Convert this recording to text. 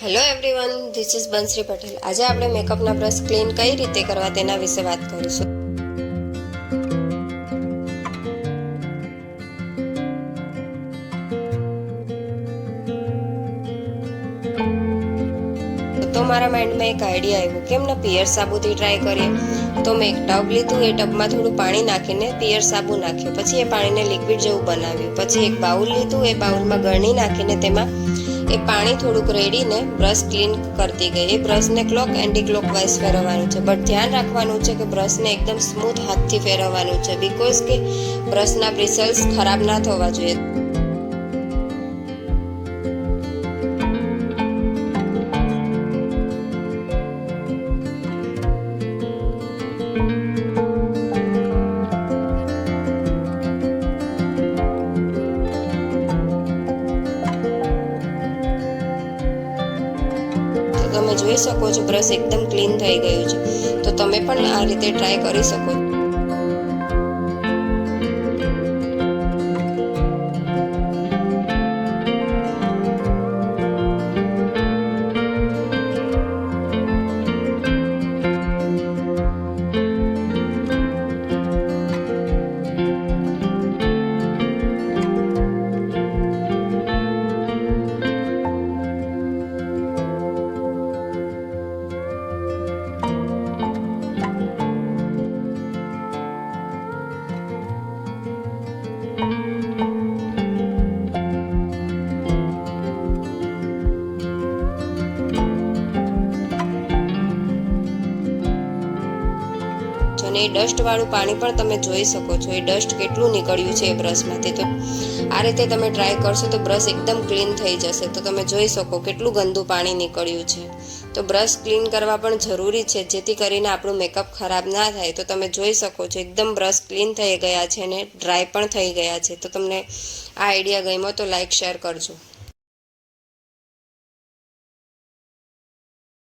Hello everyone, this is Bansari Patel. આજે આપણે મેકઅપના brush clean કઈ રીતે કરવા તેના વિશે વાત કરીશું। તો મારા માઇન્ડમાં એક આઈડિયા આવ્યો, કેમ ના પિયર સાબુથી ટ્રાય કરીએ। તો મેં એક ટબ લીધું, એ ટબમાં થોડું પાણી નાખીને પિયર સાબુ નાખ્યો, પછી એ પાણીને લિક્વિડ જેવું બનાવ્યું। પછી એક બાઉલ લીધું, એ બાઉલમાં ગળણી નાખીને તેમાં એ પાણી થોડુંક રેડીને બ્રશ ક્લીન કરતી ગઈ। એ બ્રશને ક્લોક એન્ટી ક્લોક વાઇઝ ફેરવવાનું છે, બટ ધ્યાન રાખવાનું છે કે બ્રશને એકદમ સ્મૂથ હાથથી ફેરવવાનું છે, બીકોઝ કે બ્રશના બ્રિસલ્સ ખરાબ ના થવા જોઈએ। તમે જોઈ શકો છો બ્રશ એકદમ ક્લીન થઈ ગયું છે, તો તમે પણ આ રીતે ટ્રાય કરી શકો છો। અને એ ડસ્ટવાળું પાણી પણ તમે જોઈ શકો છો, એ ડસ્ટ કેટલું નીકળ્યું છે એ બ્રશમાંથી। તો આ રીતે તમે ટ્રાય કરશો તો બ્રશ એકદમ ક્લીન થઈ જશે। તો તમે જોઈ શકો કેટલું ગંદુ પાણી નીકળ્યું છે। તો બ્રશ ક્લીન કરવા પણ જરૂરી છે, જેથી કરીને આપણું મેકઅપ ખરાબ ના થાય। તો તમે જોઈ શકો છો એકદમ બ્રશ ક્લીન થઈ ગયા છે અને ડ્રાય પણ થઈ ગયા છે। તો તમને આ આઈડિયા ગમ્યો તો લાઈક શેર કરજો।